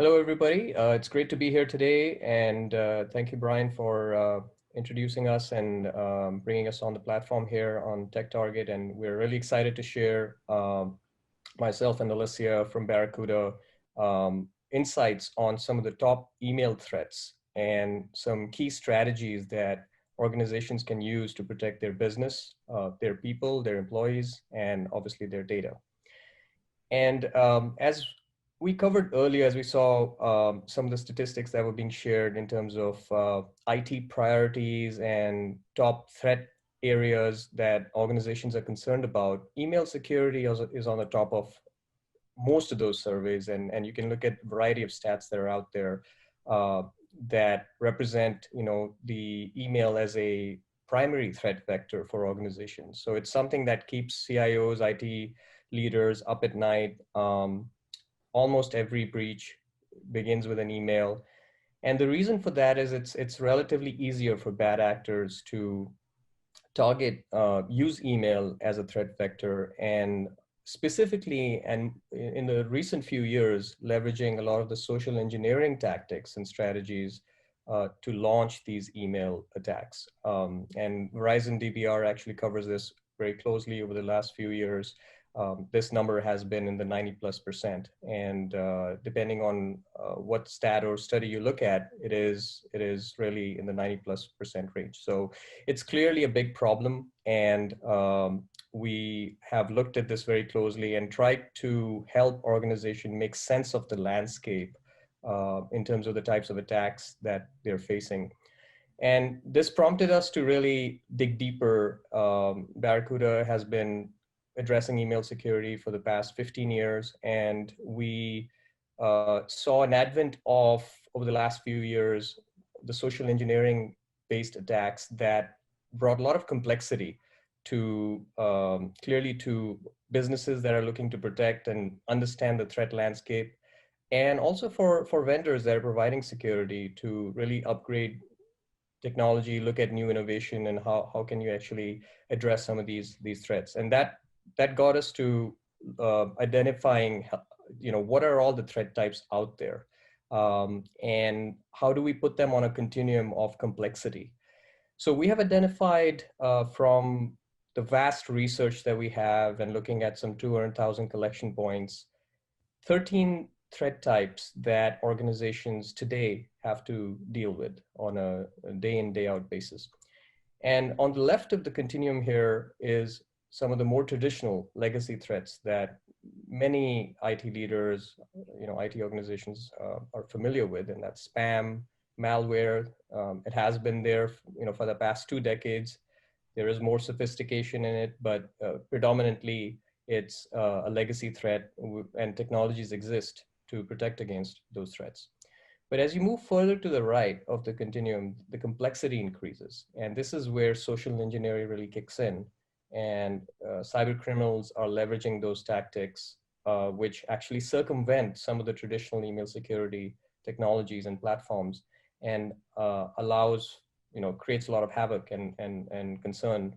Hello, everybody. It's great to be here today, and thank you, Brian, for introducing us and bringing us on the platform here on Tech Target. And we're really excited to share myself and Alicia from Barracuda insights on some of the top email threats and some key strategies that organizations can use to protect their business, their people, their employees, and obviously their data. And as we covered earlier, as we saw some of the statistics that were being shared in terms of IT priorities and top threat areas that organizations are concerned about, email security is on the top of most of those surveys. And you can look at a variety of stats that are out there that represent, the email as a primary threat vector for organizations. So it's something that keeps CIOs, IT leaders up at night. Almost every breach begins with an email. And the reason for that is it's relatively easier for bad actors to target, use email as a threat vector, and specifically, and in the recent few years, leveraging a lot of the social engineering tactics and strategies to launch these email attacks. And Verizon DBR actually covers this very closely over the last few years. This number has been in the 90+%. And depending on what stat or study you look at, it is really in the 90+% range. So it's clearly a big problem. And we have looked at this very closely and tried to help organizations make sense of the landscape in terms of the types of attacks that they're facing. And this prompted us to really dig deeper. Barracuda has been addressing email security for the past 15 years. And we saw an advent of, over the last few years, the social engineering based attacks that brought a lot of complexity to clearly to businesses that are looking to protect and understand the threat landscape, and also for vendors that are providing security to really upgrade technology, look at new innovation, and how can you actually address some of these threats. And that got us to identifying, what are all the threat types out there, and how do we put them on a continuum of complexity. So we have identified from the vast research that we have and looking at some 200,000 collection points, 13 threat types that organizations today have to deal with on a day in, day out basis. And on the left of the continuum here is some of the more traditional legacy threats that many IT leaders, IT organizations are familiar with, and that's spam, malware. It has been there, for the past 2 decades. There is more sophistication in it, but predominantly it's a legacy threat, and technologies exist to protect against those threats. But as you move further to the right of the continuum, the complexity increases. And this is where social engineering really kicks in. And cyber criminals are leveraging those tactics, which actually circumvent some of the traditional email security technologies and platforms, and creates a lot of havoc and concern.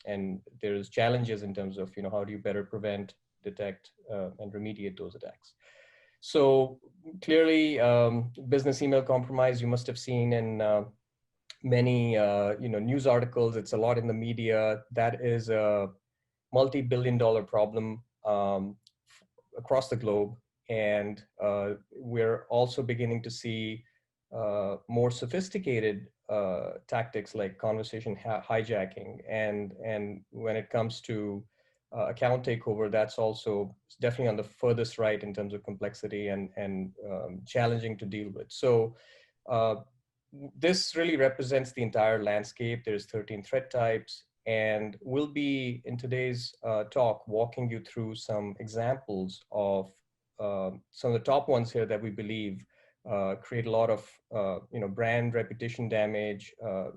And there's challenges in terms of, how do you better prevent, detect, and remediate those attacks. So clearly, business email compromise, you must have seen in many news articles. It's a lot in the media. That is a multi-billion-dollar problem across the globe. And we're also beginning to see more sophisticated tactics like conversation hijacking. And when it comes to account takeover, that's also definitely on the furthest right in terms of complexity and challenging to deal with. So this really represents the entire landscape. There's 13 threat types, and we'll be, in today's talk, walking you through some examples of some of the top ones here that we believe create a lot of brand reputation damage,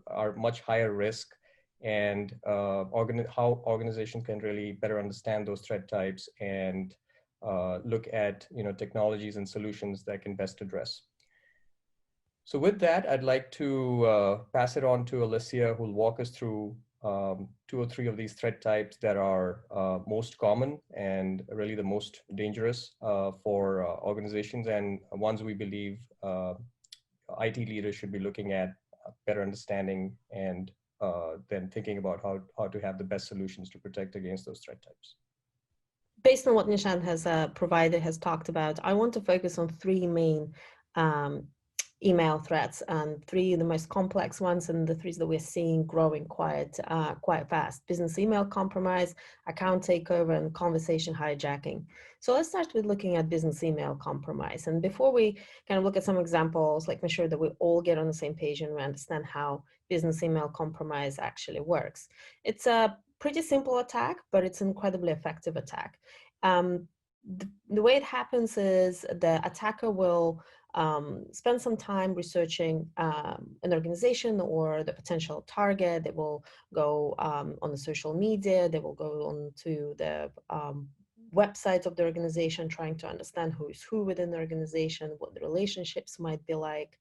are much higher risk, and how organizations can really better understand those threat types and look at technologies and solutions that can best address. So with that, I'd like to pass it on to Alicia, who'll walk us through two or three of these threat types that are most common and really the most dangerous for organizations, and ones we believe IT leaders should be looking at better understanding and then thinking about how to have the best solutions to protect against those threat types. Based on what Nishan has provided, has talked about, I want to focus on three main um, email threats, and three of the most complex ones, and the three that we're seeing growing quite fast: business email compromise, account takeover, and conversation hijacking. So let's start with looking at business email compromise. And before we kind of look at some examples, like make sure that we all get on the same page and we understand how business email compromise actually works. It's a pretty simple attack, but it's an incredibly effective attack. The way it happens is the attacker will spend some time researching an organization or the potential target. They will go on the social media. They will go on to the website of the organization, trying to understand who is who within the organization, what the relationships might be like,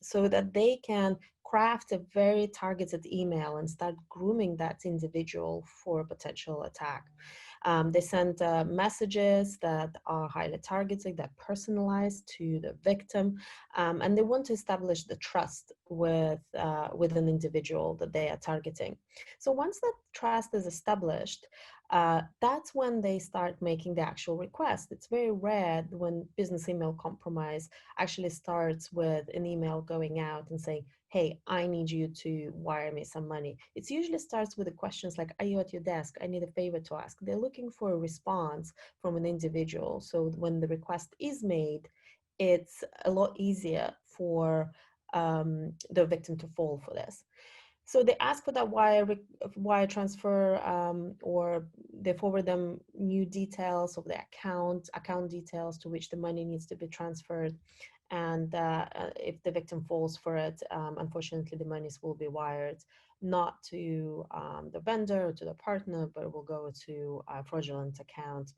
so that they can craft a very targeted email and start grooming that individual for a potential attack. They send messages that are highly targeted, that personalized to the victim, and they want to establish the trust with an individual that they are targeting. So once that trust is established, that's when they start making the actual request. It's very rare when business email compromise actually starts with an email going out and saying, hey, I need you to wire me some money. It usually starts with the questions like, are you at your desk? I need a favor to ask. They're looking for a response from an individual. So when the request is made, it's a lot easier for the victim to fall for this. So they ask for that wire transfer, or they forward them new details of the account details to which the money needs to be transferred. And if the victim falls for it, unfortunately, the monies will be wired not to the vendor or to the partner, but it will go to a fraudulent account,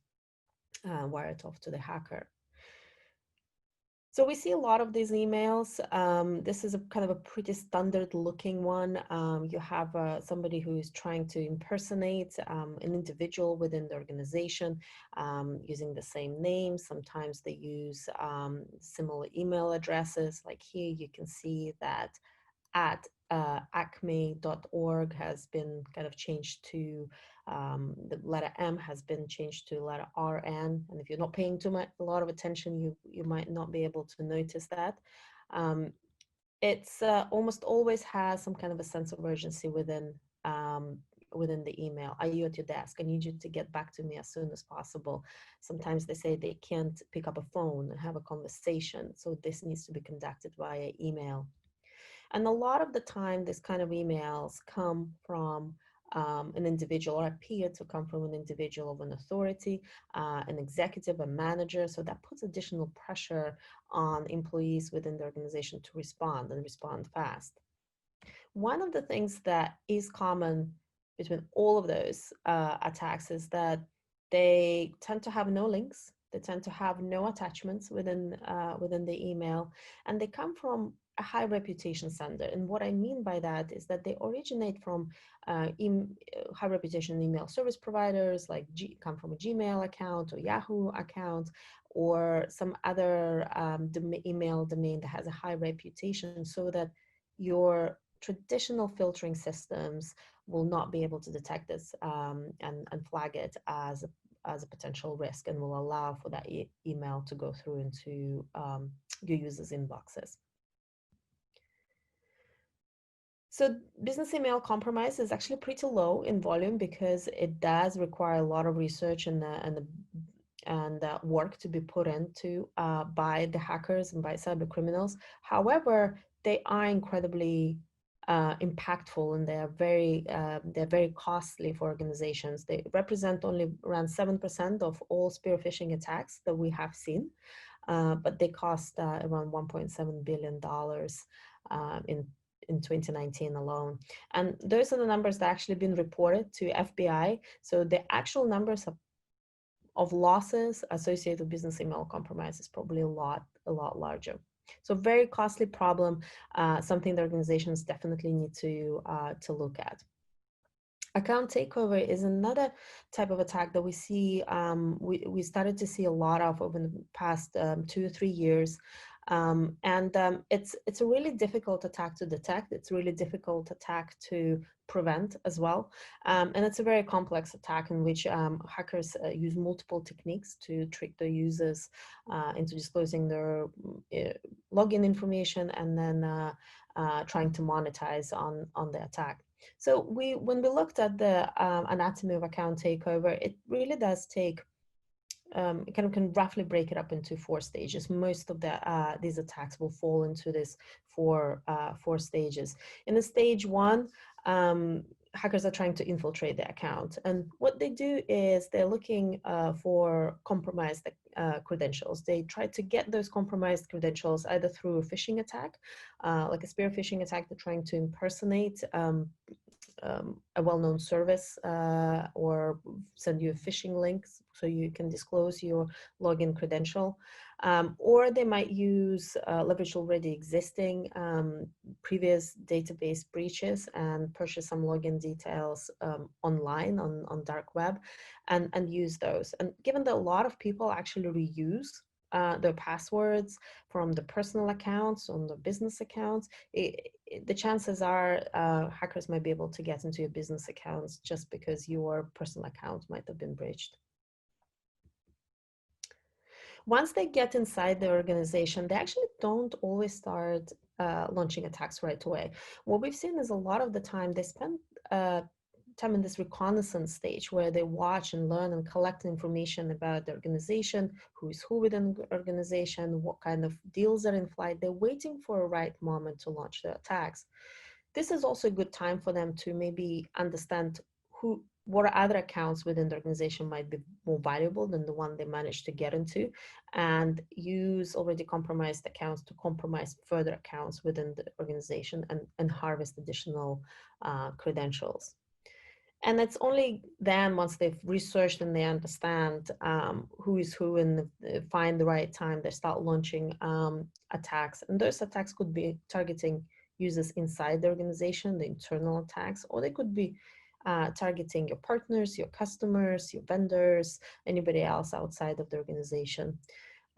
wired off to the hacker. So we see a lot of these emails. This is a kind of a pretty standard looking one. You have somebody who is trying to impersonate an individual within the organization, using the same name. Sometimes they use similar email addresses. Like here you can see that at acme.org has been kind of changed to the letter M has been changed to letter RN. And if you're not paying a lot of attention, you might not be able to notice that. It's almost always has some kind of a sense of urgency within the email. Are you at your desk? I need you to get back to me as soon as possible. Sometimes they say they can't pick up a phone and have a conversation, so this needs to be conducted via email. And a lot of the time, this kind of emails come from an individual, or appear to come from an individual of an authority, an executive, a manager. So that puts additional pressure on employees within the organization to respond and respond fast. One of the things that is common between all of those attacks is that they tend to have no links. They tend to have no attachments within the email, and they come from a high reputation sender. And what I mean by that is that they originate from high reputation email service providers, like come from a Gmail account or Yahoo account, or some other email domain that has a high reputation, so that your traditional filtering systems will not be able to detect this and flag it as a potential risk, and will allow for that email to go through into your users' inboxes. So business email compromise is actually pretty low in volume because it does require a lot of research and work to be put into by the hackers and by cyber criminals. However, they are incredibly impactful, and they're very costly for organizations. They represent only around 7% of all spear phishing attacks that we have seen, but they cost around $1.7 billion in 2019 alone. And those are the numbers that actually been reported to FBI. So the actual numbers of losses associated with business email compromise is probably a lot larger. So very costly problem, something the organizations definitely need to look at. Account takeover is another type of attack that we see, we started to see a lot of over the past 2 or 3 years. It's a really difficult attack to detect. It's a really difficult attack to prevent as well. And it's a very complex attack in which hackers use multiple techniques to trick their users into disclosing their login information, and then trying to monetize on the attack. So when we looked at the anatomy of account takeover, it really does take, it kind of can roughly break it up into 4 stages. Most of these attacks will fall into this four stages. In the stage one, hackers are trying to infiltrate the account, and what they do is they're looking for compromised credentials. They try to get those compromised credentials either through a phishing attack, like a spear phishing attack. They're trying to impersonate a well-known service, or send you a phishing link so you can disclose your login credential. Or they might use leverage already existing previous database breaches and purchase some login details online on dark web, and use those. And given that a lot of people actually reuse their passwords from the personal accounts on the business accounts, the chances are hackers might be able to get into your business accounts just because your personal account might have been breached. Once they get inside the organization, they actually don't always start launching attacks right away. What we've seen is a lot of the time they spend time in this reconnaissance stage where they watch and learn and collect information about the organization, who is who within the organization, what kind of deals are in flight. They're waiting for a right moment to launch their attacks. This is also a good time for them to maybe understand what other accounts within the organization might be more valuable than the one they managed to get into, and use already compromised accounts to compromise further accounts within the organization, and harvest additional credentials. And it's only then, once they've researched and they understand who is who, and find the right time, they start launching attacks. And those attacks could be targeting users inside the organization, the internal attacks, or they could be targeting your partners, your customers, your vendors, anybody else outside of the organization.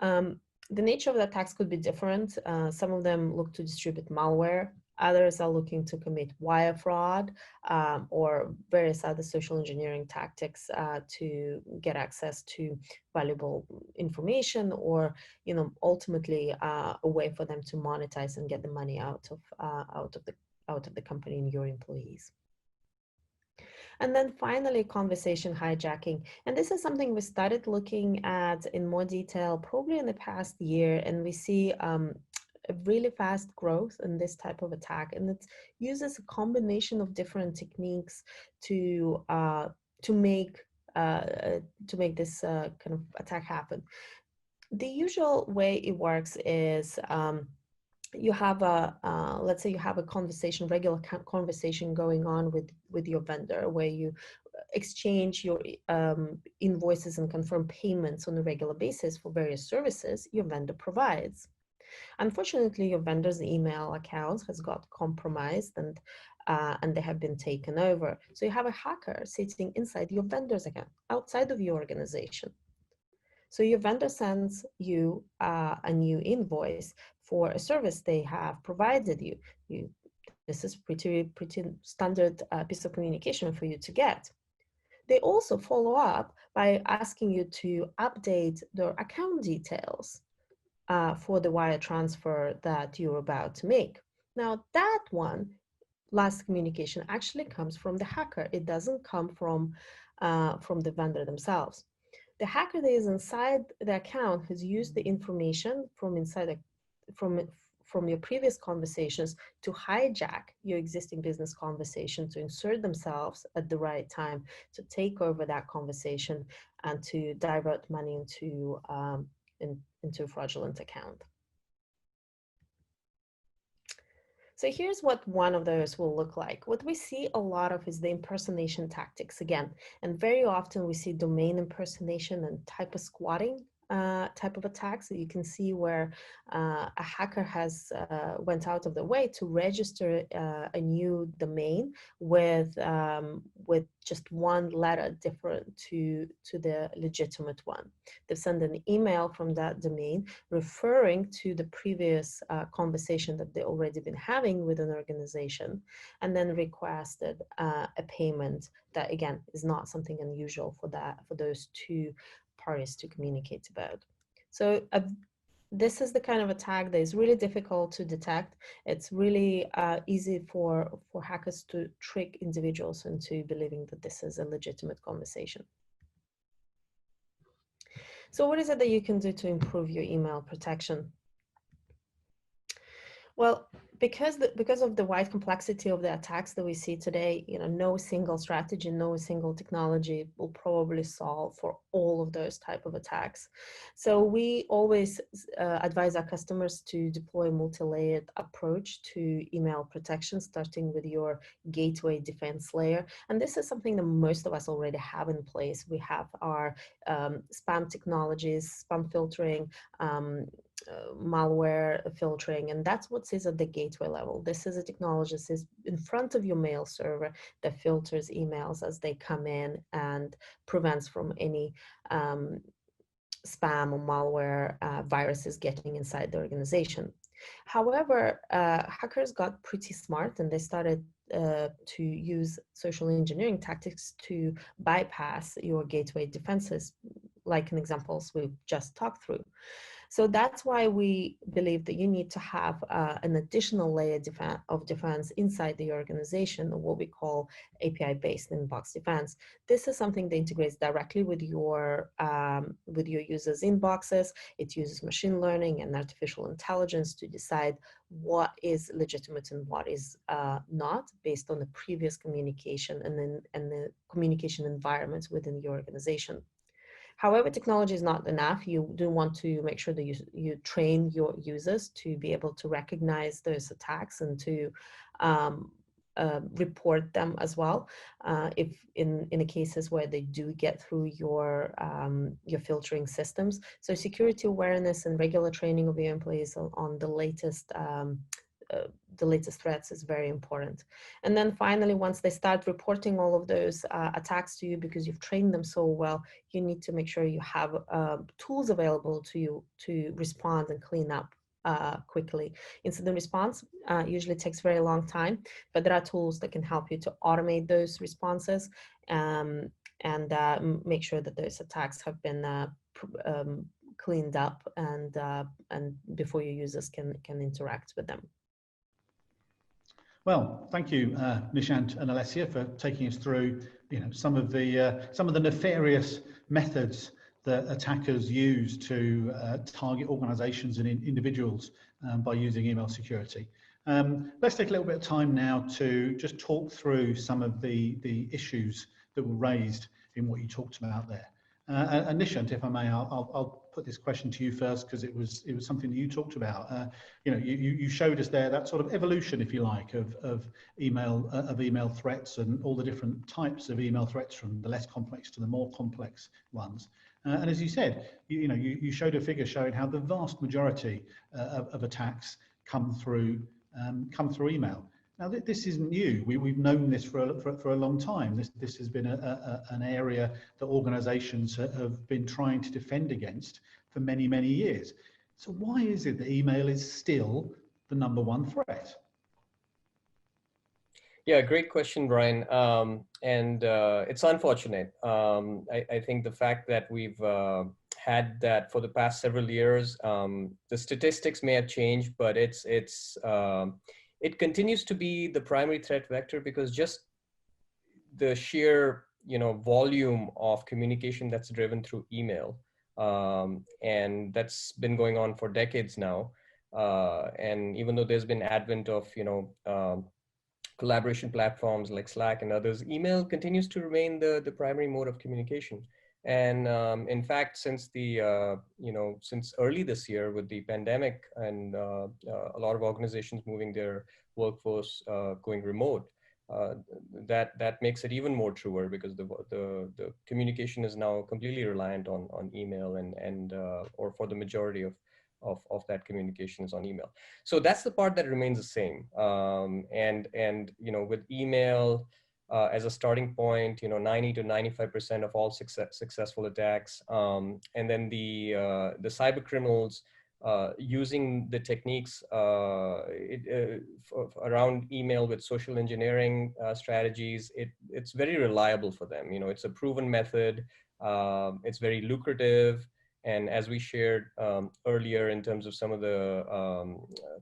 The nature of the attacks could be different. Some of them look to distribute malware. Others are looking to commit wire fraud, or various other social engineering tactics to get access to valuable information, or ultimately a way for them to monetize and get the money out of the company and your employees. And then finally, conversation hijacking. And this is something we started looking at in more detail probably in the past year, and we see a really fast growth in this type of attack. And it uses a combination of different techniques to make this kind of attack happen. The usual way it works is you have let's say you have a regular conversation going on with your vendor, where you exchange your invoices and confirm payments on a regular basis for various services your vendor provides. Unfortunately, your vendor's email accounts has got compromised, and they have been taken over. So you have a hacker sitting inside your vendor's account, outside of your organization. So your vendor sends you a new invoice for a service they have provided you. This is pretty standard piece of communication for you to get. They also follow up by asking you to update their account details for the wire transfer that you're about to make. Now that one, last communication, actually comes from the hacker. It doesn't come from the vendor themselves. The hacker that is inside the account has used the information from inside from your previous conversations to hijack your existing business conversation, to insert themselves at the right time, to take over that conversation, and to divert money into a fraudulent account. So here's what one of those will look like. What we see a lot of is the impersonation tactics again. And very often we see domain impersonation and typo squatting type of attack. So you can see where a hacker has went out of the way to register a new domain with just one letter different to the legitimate one. They've sent an email from that domain referring to the previous conversation that they've already been having with an organization, and then requested a payment that, again, is not something unusual for those two parties to communicate about. So this is the kind of attack that is really difficult to detect. It's really easy for hackers to trick individuals into believing that this is a legitimate conversation. So what is it that you can do to improve your email protection? Well, because of the wide complexity of the attacks that we see today, no single strategy, no single technology will probably solve for all of those type of attacks. So we always advise our customers to deploy a multi-layered approach to email protection, starting with your gateway defense layer. And this is something that most of us already have in place. We have our spam technologies, spam filtering, malware filtering, and that's what sits at the gateway level. This is a technology that sits in front of your mail server that filters emails as they come in and prevents from any spam or malware viruses getting inside the organization. However, hackers got pretty smart and they started to use social engineering tactics to bypass your gateway defenses, like in examples we've just talked through. So that's why we believe that you need to have an additional layer of defense inside the organization, what we call API-based inbox defense. This is something that integrates directly with your users' inboxes. It uses machine learning and artificial intelligence to decide what is legitimate and what is not, based on the previous communication and the communication environments within the organization. However, technology is not enough. You do want to make sure that you train your users to be able to recognize those attacks and to report them as well, if in the cases where they do get through your filtering systems. So security awareness and regular training of your employees on the latest threats is very important. And then finally, once they start reporting all of those attacks to you, because you've trained them so well, you need to make sure you have tools available to you to respond and clean up quickly. Incident response usually takes a very long time, but there are tools that can help you to automate those responses and make sure that those attacks have been cleaned up and before your users can interact with them. Well, thank you, Nishant and Alessia, for taking us through, some of the nefarious methods that attackers use to target organisations and individuals by using email security. Let's take a little bit of time now to just talk through some of the issues that were raised in what you talked about there. And Nishant, if I may, I'll put this question to you first, because it was something that you talked about. You showed us there that sort of evolution, if you like, of email threats and all the different types of email threats, from the less complex to the more complex ones. And as you said, you showed a figure showing how the vast majority of attacks come through email. Now, this isn't new. We've known this for a long time. This has been an area that organisations have been trying to defend against for many, many years. So why is it that email is still the #1 threat? Yeah, great question, Brian. And it's unfortunate. I think the fact that we've had that for the past several years, the statistics may have changed, but it continues to be the primary threat vector, because just the sheer volume of communication that's driven through email, and that's been going on for decades now. And even though there's been advent of collaboration platforms like Slack and others, email continues to remain the primary mode of communication. And in fact, since since early this year with the pandemic and a lot of organizations moving their workforce going remote, uh, that makes it even more truer, because the communication is now completely reliant on email, and or for the majority of that communication is on email. So that's the part that remains the same. And with email as a starting point, 90 to 95% of all successful attacks, and then the cyber criminals using the techniques around email with social engineering strategies. It's very reliable for them. It's a proven method. It's very lucrative. And as we shared earlier, in terms of some of the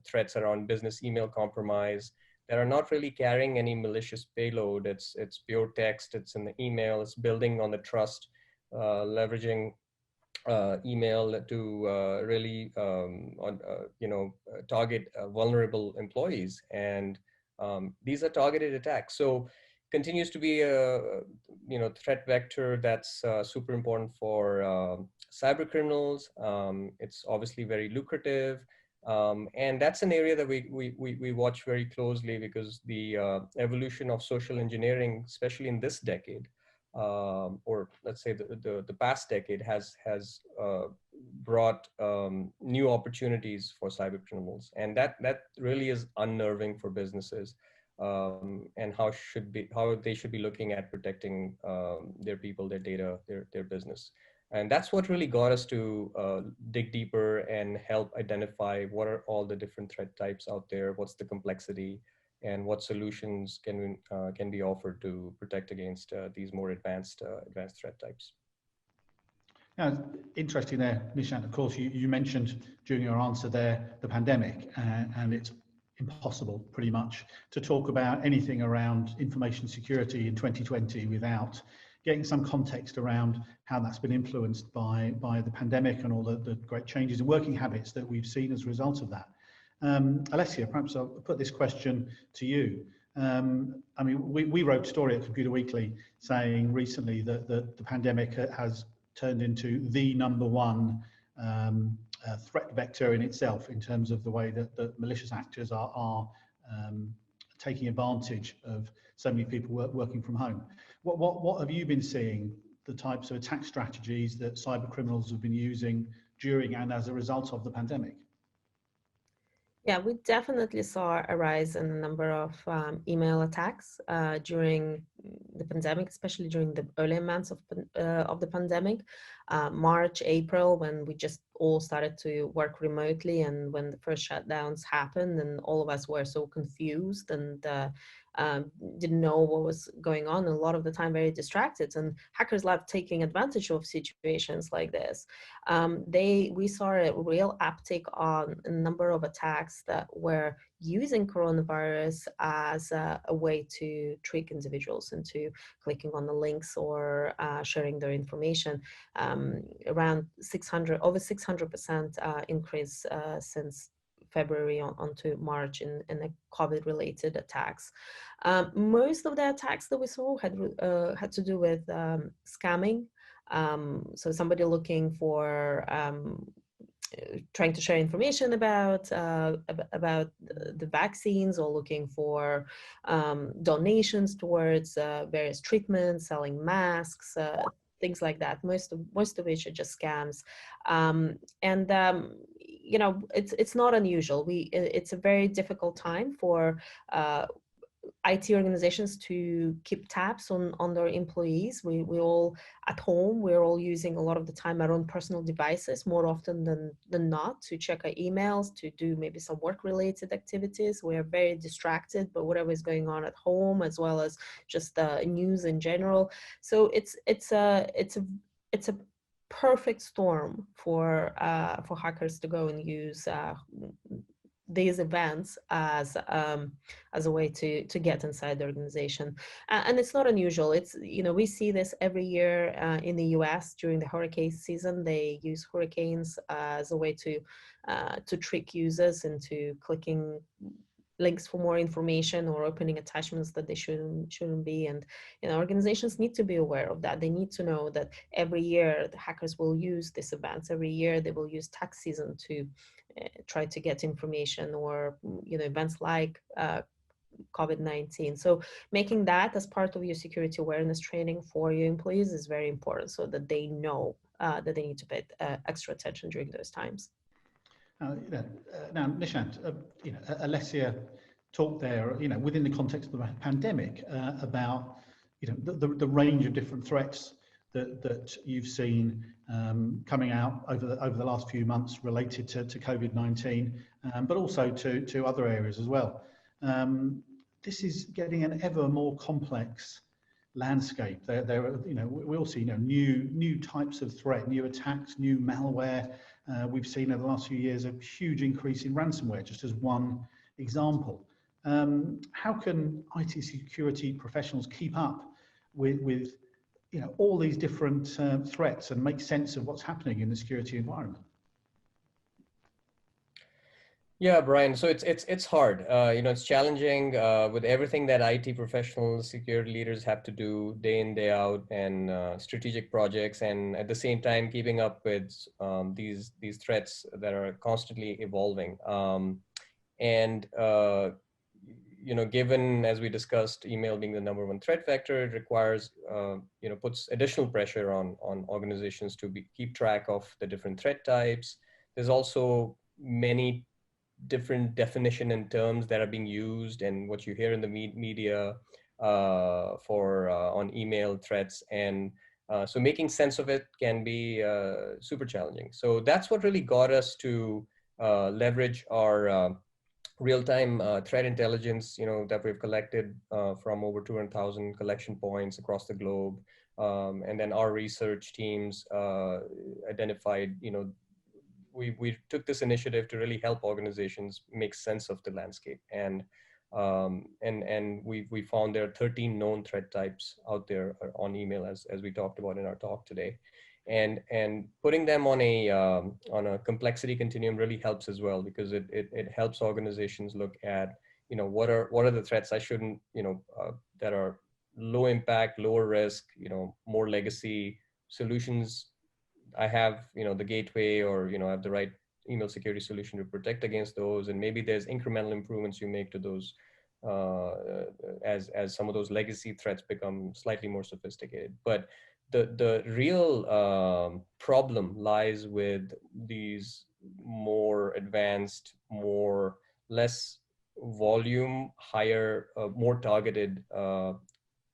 threats around business email compromise that are not really carrying any malicious payload, it's pure text, it's in the email, it's building on the trust, leveraging email to really target vulnerable employees. And these are targeted attacks. So continues to be a threat vector that's super important for cyber criminals. It's obviously very lucrative. And that's an area that we watch very closely, because the evolution of social engineering, especially in this decade, or let's say the past decade, has brought new opportunities for cyber criminals, and that really is unnerving for businesses, and how they should be looking at protecting their people, their data, their business. And that's what really got us to dig deeper and help identify what are all the different threat types out there, what's the complexity, and what solutions can be offered to protect against these more advanced threat types. Now, interesting there, Nishant. Of course, you mentioned during your answer there the pandemic, and it's impossible pretty much to talk about anything around information security in 2020 without getting some context around how that's been influenced by the pandemic and all the great changes in working habits that we've seen as a result of that. Alessia, perhaps I'll put this question to you. I mean, we wrote a story at Computer Weekly saying recently that the pandemic has turned into the #1 threat vector in itself, in terms of the way that malicious actors are taking advantage of so many people working from home. What have you been seeing, the types of attack strategies that cyber criminals have been using during and as a result of the pandemic? Yeah, we definitely saw a rise in the number of email attacks during the pandemic, especially during the early months of the pandemic, March, April, when we just all started to work remotely, and when the first shutdowns happened, and all of us were so confused and didn't know what was going on, and a lot of the time very distracted. And hackers love taking advantage of situations like this. We saw a real uptick on a number of attacks that were using coronavirus as a way to trick individuals into clicking on the links or sharing their information. Around 600, over 600% increase since February onto March in the COVID-related attacks. Most of the attacks that we saw had to do with scamming. So somebody looking for trying to share information about the vaccines, or looking for donations towards various treatments, selling masks, things like that. Most of which are just scams, it's not unusual. It's a very difficult time for IT organizations to keep tabs on their employees. We all at home, we're all using a lot of the time our own personal devices, more often than not, to check our emails, to do maybe some work related activities. We are very distracted by whatever is going on at home, as well as just news in general. So it's a perfect storm for hackers to go and use these events as a way to get inside the organization. And it's not unusual. It's, we see this every year in the US during the hurricane season. They use hurricanes as a way to trick users into clicking links for more information or opening attachments that they shouldn't be. And organizations need to be aware of that. They need to know that every year the hackers will use these events. Every year they will use tax season to try to get information, or events like COVID-19. So making that as part of your security awareness training for your employees is very important, so that they know that they need to pay extra attention during those times. Now, Nishant, Alessia talked there, within the context of the pandemic, about the range of different threats that you've seen coming out over the last few months related to COVID-19, but also to other areas as well. This is getting an ever more complex landscape. There are, we all see new types of threat, new attacks, new malware. We've seen over the last few years a huge increase in ransomware, just as one example. How can IT security professionals keep up with all these different threats and make sense of what's happening in the security environment? Yeah, Brian. So it's hard. It's challenging with everything that IT professionals, security leaders have to do day in, day out, and strategic projects, and at the same time keeping up with these threats that are constantly evolving. Given, as we discussed, email being the #1 threat vector, it requires puts additional pressure on organizations to keep track of the different threat types. There's also many different definition and terms that are being used, and what you hear in the media on email threats, and so making sense of it can be super challenging. So that's what really got us to leverage our real-time threat intelligence, that we've collected from over 200,000 collection points across the globe, and then our research teams identified, we took this initiative to really help organizations make sense of the landscape, and we found there are 13 known threat types out there on email, as we talked about in our talk today, and putting them on a complexity continuum really helps as well, because it helps organizations look at what are the threats I shouldn't that are low impact, lower risk, more legacy solutions. I have, the gateway, or, I have the right email security solution to protect against those. And maybe there's incremental improvements you make to those as some of those legacy threats become slightly more sophisticated. But the real problem lies with these more advanced, less volume, higher, more targeted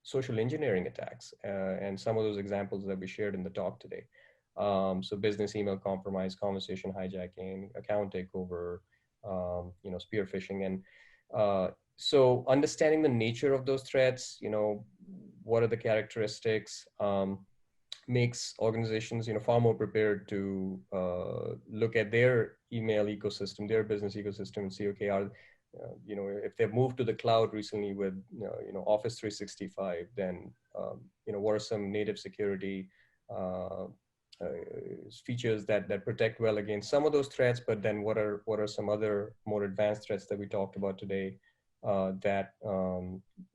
social engineering attacks. And some of those examples that we shared in the talk today. So business email compromise, conversation hijacking, account takeover, spear phishing. And so understanding the nature of those threats, what are the characteristics, makes organizations, far more prepared to look at their email ecosystem, their business ecosystem, and see, okay, if they've moved to the cloud recently with, Office 365, then, what are some native security features that protect well against some of those threats, but then what are some other more advanced threats that we talked about today that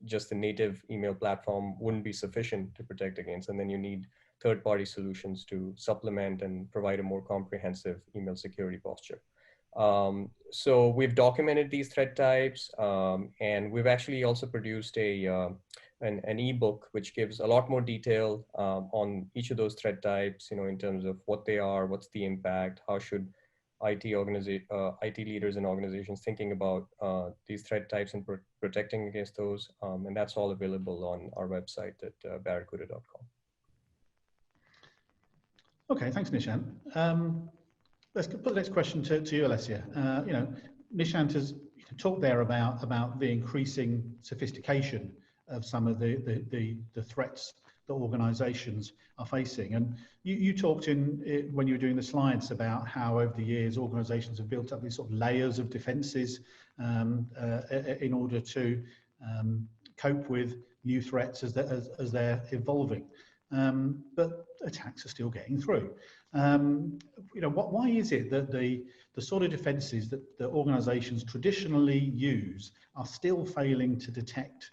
just the native email platform wouldn't be sufficient to protect against, and then you need third-party solutions to supplement and provide a more comprehensive email security posture. So we've documented these threat types, and we've actually also produced an ebook which gives a lot more detail on each of those threat types, in terms of what they are, what's the impact, how should IT leaders and organizations thinking about these threat types and protecting against those, and that's all available on our website at barracuda.com. Okay, thanks, Nishant. Let's put the next question to you, Alessia. Nishant has talked there about the increasing sophistication of some of the threats that organizations are facing. And you talked when you were doing the slides about how over the years organizations have built up these sort of layers of defenses in order to cope with new threats as they're evolving. But attacks are still getting through. Why is it that the sort of defenses that organizations traditionally use are still failing to detect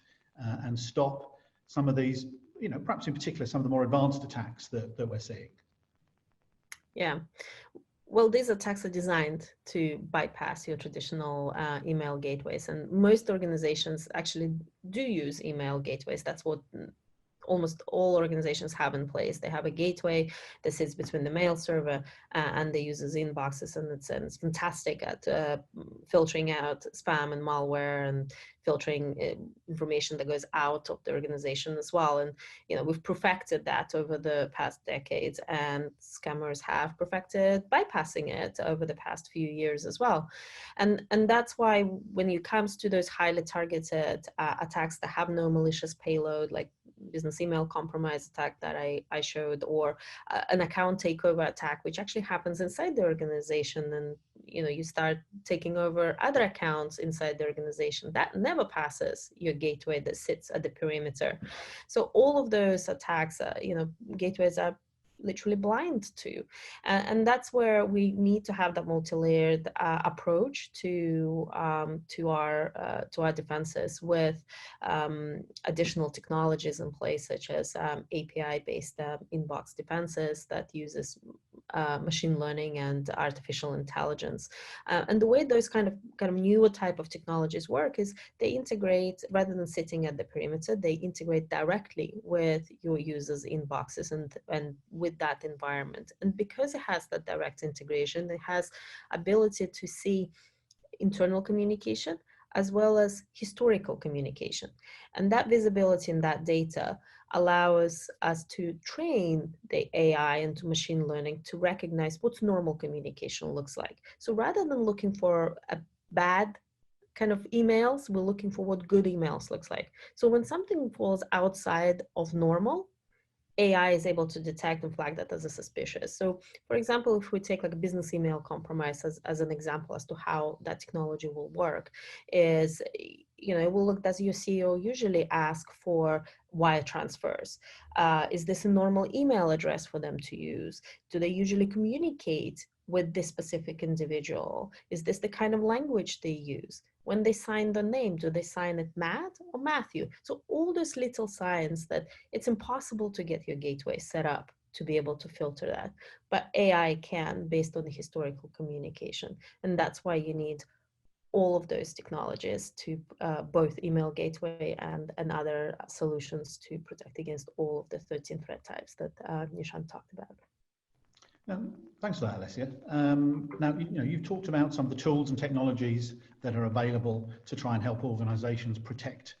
and stop some of these, perhaps in particular, some of the more advanced attacks that we're seeing? Yeah. Well, these attacks are designed to bypass your traditional email gateways, and most organizations actually do use email gateways. That's what almost all organizations have in place. They have a gateway that sits between the mail server and the user's inboxes, and it's fantastic at filtering out spam and malware and filtering information that goes out of the organization as well. And we've perfected that over the past decades, and scammers have perfected bypassing it over the past few years as well. And that's why when it comes to those highly targeted attacks that have no malicious payload, like business email compromise attack that I showed, or an account takeover attack, which actually happens inside the organization, and you start taking over other accounts inside the organization, that never passes your gateway that sits at the perimeter. So all of those attacks, gateways are literally blind to, and that's where we need to have that multi-layered approach to our defenses, with additional technologies in place, such as API-based inbox defenses that uses machine learning and artificial intelligence. And the way those kind of newer type of technologies work is they integrate, rather than sitting at the perimeter, they integrate directly with your users' inboxes and with that environment. And because it has that direct integration, it has ability to see internal communication as well as historical communication. And that visibility and that data allows us to train the AI into machine learning to recognize what normal communication looks like. So rather than looking for a bad kind of emails, we're looking for what good emails looks like. So when something falls outside of normal, AI is able to detect and flag that as a suspicious. So for example, if we take like a business email compromise as an example as to how that technology will work, is, it will look, does your CEO usually ask for wire transfers? Is this a normal email address for them to use? Do they usually communicate with this specific individual? Is this the kind of language they use? When they sign the name, do they sign it Matt or Matthew? So all those little signs that it's impossible to get your gateway set up to be able to filter that. But AI can, based on the historical communication. And that's why you need all of those technologies to both email gateway and other solutions to protect against all of the 13 threat types that Nishan talked about. Thanks for that, Alessia. Now, you've talked about some of the tools and technologies that are available to try and help organisations protect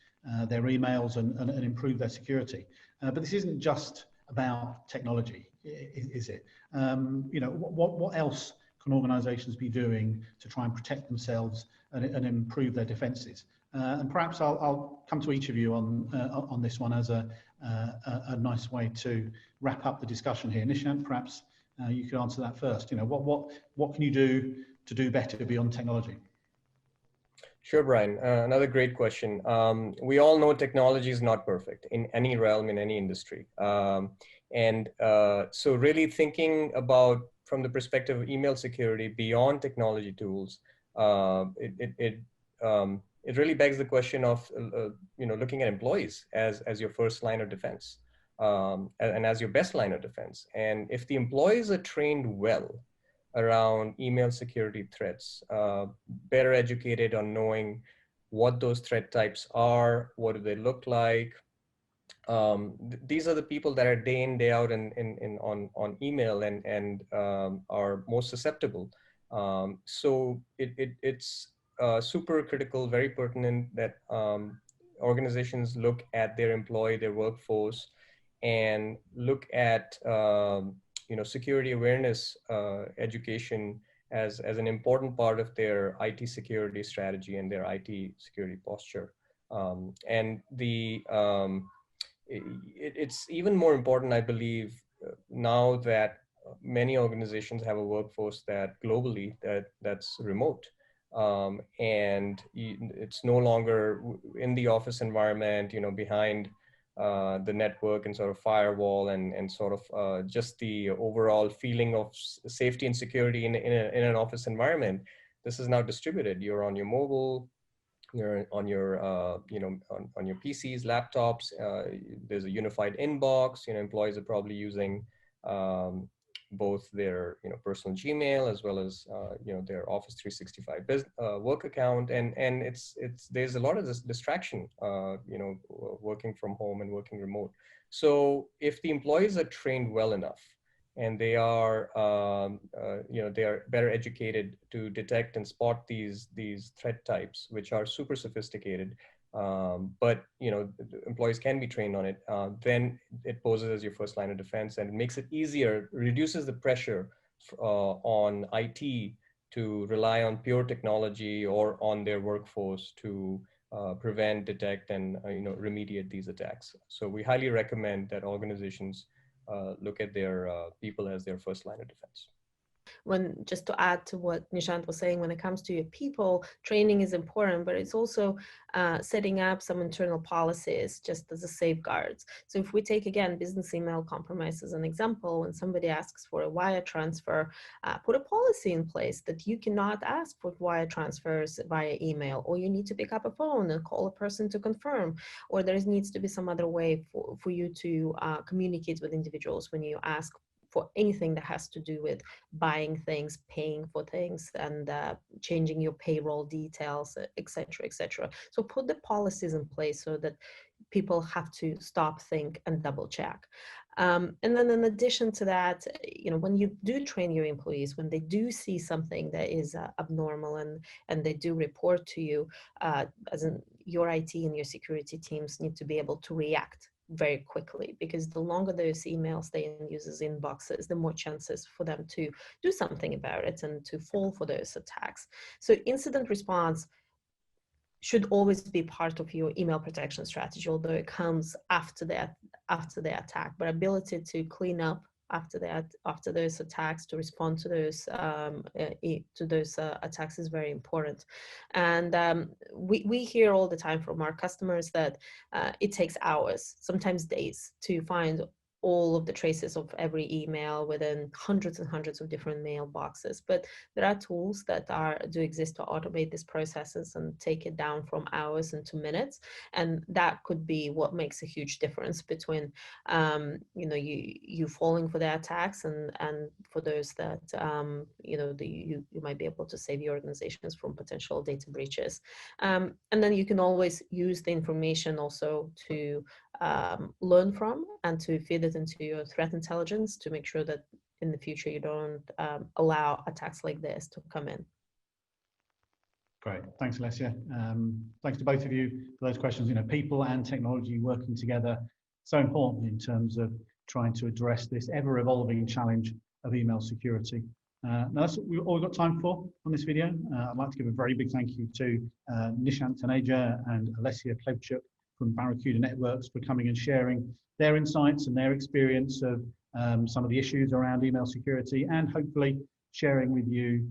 their emails and improve their security. But this isn't just about technology, is it? What else can organisations be doing to try and protect themselves and improve their defences? And perhaps I'll come to each of you on this one as a nice way to wrap up the discussion here. Nishant, perhaps you could answer that first. What can you do to do better beyond technology? Sure, Brian. Another great question. We all know technology is not perfect in any realm, in any industry. So really thinking about from the perspective of email security beyond technology tools, it really begs the question of looking at employees as your first line of defense, and as your best line of defense. And if the employees are trained well around email security threats, better educated on knowing what those threat types are, what do they look like. These are the people that are day in, day out on email and are most susceptible. So it's super critical, very pertinent that organizations look at their employee, their workforce, and look at security awareness education as an important part of their IT security strategy and their IT security posture. It's even more important, I believe, now that many organizations have a workforce that globally that's remote. And it's no longer in the office environment, behind the network and sort of firewall and sort of just the overall feeling of safety and security in an office environment. This is now distributed. You're on your mobile, you're on your on your PCs, laptops. There's a unified inbox. Employees are probably using both their personal Gmail as well as their Office 365 work account, and there's a lot of this distraction, working from home and working remote. So if the employees are trained well enough, and they are they are better educated to detect and spot these threat types, which are super sophisticated, but employees can be trained on it, then it poses as your first line of defense, and it makes it easier, reduces the pressure on IT to rely on pure technology or on their workforce to prevent, detect, and remediate these attacks. So we highly recommend that organizations look at their people as their first line of defense. When, just to add to what Nishant was saying, when it comes to your people, training is important, but it's also setting up some internal policies just as a safeguards. So if we take, again, business email compromise as an example, when somebody asks for a wire transfer, put a policy in place that you cannot ask for wire transfers via email, or you need to pick up a phone and call a person to confirm, or there needs to be some other way for you to communicate with individuals when you ask for anything that has to do with buying things, paying for things, and changing your payroll details, et cetera, et cetera. So put the policies in place so that people have to stop, think, and double check. And then in addition to that, when you do train your employees, when they do see something that is abnormal and they do report to you, as in your IT and your security teams need to be able to react very quickly, because the longer those emails stay in users' inboxes, the more chances for them to do something about it and to fall for those attacks. So incident response should always be part of your email protection strategy, although it comes after the attack. But ability to clean up after those attacks, to respond to those attacks is very important. And we hear all the time from our customers that it takes hours, sometimes days, to find all of the traces of every email within hundreds and hundreds of different mailboxes. But there are tools that do exist to automate these processes and take it down from hours into minutes. And that could be what makes a huge difference between, you falling for the attacks and for those that, you might be able to save your organizations from potential data breaches. And then you can always use the information also to learn from and to feed it into your threat intelligence to make sure that in the future you don't allow attacks like this to come in. Great, thanks, Alessia. Thanks to both of you for those questions. People and technology working together, so important in terms of trying to address this ever-evolving challenge of email security. Now that's all we've got time for on this video. I'd like to give a very big thank you to Nishant Taneja and Alessia Klebchuk from Barracuda Networks for coming and sharing their insights and their experience of some of the issues around email security, and hopefully sharing with you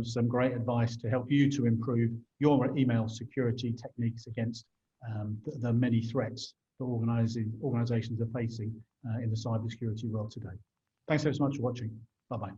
some great advice to help you to improve your email security techniques against the many threats that organizations are facing in the cybersecurity world today. Thanks so much for watching. Bye-bye.